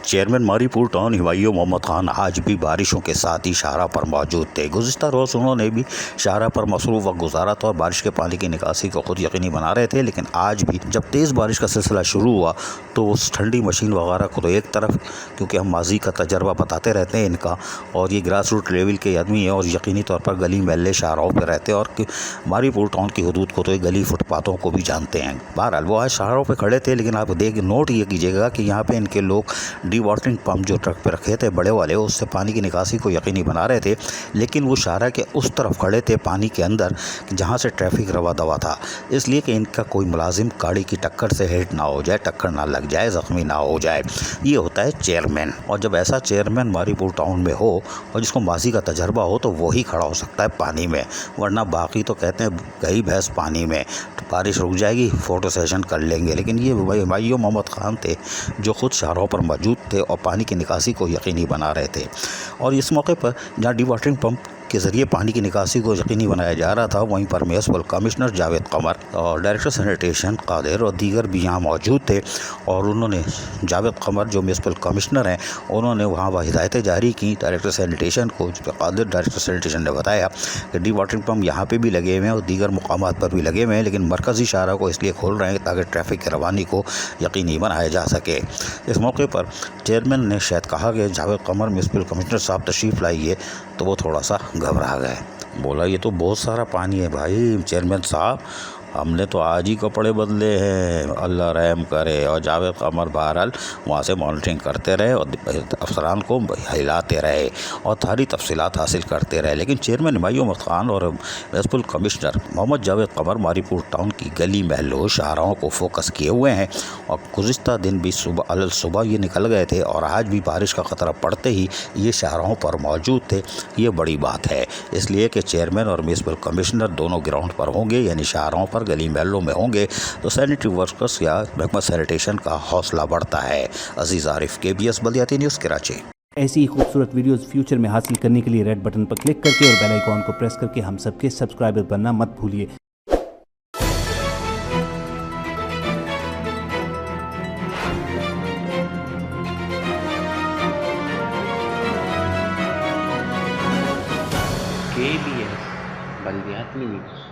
Chairman Mauripur town Humayun Mohammad Khan आज भी बारिशों के साथ ही शाहरा पर मौजूद थे। गुज़िश्ता रोज़ उन्होंने भी शाहरा पर मसरूफ़ वक्त गुजारा था और बारिश के पानी की निकासी को खुद यकीनी बना रहे थे। लेकिन आज भी जब तेज़ बारिश का सिलसिला शुरू हुआ तो उस ठंडी मशीन वगैरह को तो एक तरफ, क्योंकि हम माजी का तजर्बा बताते रहते हैं इनका, और ये ग्रास रूट लेवल के आदमी है और यकीनी तौर पर गली महल्ले शाहराहों पर रहते हैं और मारीपुर टाउन की हदूद को तो ये गली फुटपाथों को भी जानते हैं। बहरहाल वो आज शाहराहों पर खड़े थे, लेकिन आप नोट ये कीजिएगा कि यहाँ पे इनके लोग डी वाटरिंग पंप जो ट्रक पे रखे थे बड़े वाले, उससे पानी की निकासी को यकीनी बना रहे थे। लेकिन वो शाहरा के उस तरफ खड़े थे पानी के अंदर जहाँ से ट्रैफिक रवा दवा था, इसलिए कि इनका कोई मुलाजिम गाड़ी की टक्कर से हिट ना हो जाए, टक्कर ना लग जाए, ज़ख्मी ना हो जाए। ये होता है चेयरमैन, और जब ऐसा चेयरमैन मारीपुर टाउन में हो और जिसको माजी का तजर्बा हो तो वही खड़ा हो सकता है पानी में, वरना बाकी तो कहते हैं गई भैंस पानी में, तो बारिश रुक जाएगी फ़ोटो सेशन कर लेंगे। लेकिन ये हिमायू मोहम्मद खान थे जो खुद शाहराहों पर मौजूद थे और पानी की निकासी को यकीनी बना रहे थे। और इस मौके पर जहाँ डी वाटरिंग पंप के ज़रिए पानी की निकासी को यकीनी बनाया जा रहा था, वहीं पर म्युनिसिपल कमिश्नर जावेद कमर और डायरेक्टर सैनिटेशन कादिर और दीगर भी यहाँ मौजूद थे। और उन्होंने जावेद कमर जो म्युनिसिपल कमिश्नर हैं, उन्होंने वहाँ वह हिदायतें जारी की डायरेक्टर सैनिटेशन को। कादिर डायरेक्टर सैनिटेशन ने बताया कि डी वाटरिंग पंप यहाँ पर भी लगे हुए हैं और दीगर मुकामात पर भी लगे हुए हैं, लेकिन मरकज़ी शाहरा को इसलिए खोल रहे हैं ताकि ट्रैफिक की रवानी को यकीनी बनाया जा सके। इस मौके पर चेयरमैन ने शायद कहा कि जावेद कमर म्युनिसिपल कमिश्नर साहब तशरीफ़ लाइए, तो वो थोड़ा सा घबरा गए। बोला ये तो बहुत सारा पानी है भाई चेयरमैन साहब, हमने तो आज ही कपड़े बदले हैं, अल्लाह रहम करे। और जावेद कमर बहरहाल वहाँ से मॉनिटरिंग करते रहे और अफसरान को हिलाते रहे और सारी तफसीलात हासिल करते रहे। लेकिन चेयरमैन हिमायू मोहम्मद खान और म्युनिसिपल कमिश्नर मोहम्मद जावेद कमर मारीपुर टाउन की गली महलों शाहराहों को फोकस किए हुए हैं और गुज़िश्ता दिन भी सुबह ये निकल गए थे और आज भी बारिश का ख़तरा पड़ते ही ये शाहराहों पर मौजूद थे। ये बड़ी बात है, इसलिए कि चेयरमैन और म्युनिसिपल कमिश्नर दोनों ग्राउंड पर होंगे, यानी शाहराहों पर गली महलों में होंगे, तो सैनिटरी वर्कर्स या महकमा सैनिटेशन का हौसला बढ़ता है। अजीज़ आरिफ, KBS बल्दियाती न्यूज़, कराची। ऐसी ही खूबसूरत वीडियोस फ्यूचर में हासिल करने के लिए रेड बटन पर क्लिक करके और बेल आइकॉन को प्रेस करके हम सबके सब्सक्राइबर बनना मत भूलिए। KBS बल्दियाती न्यूज़।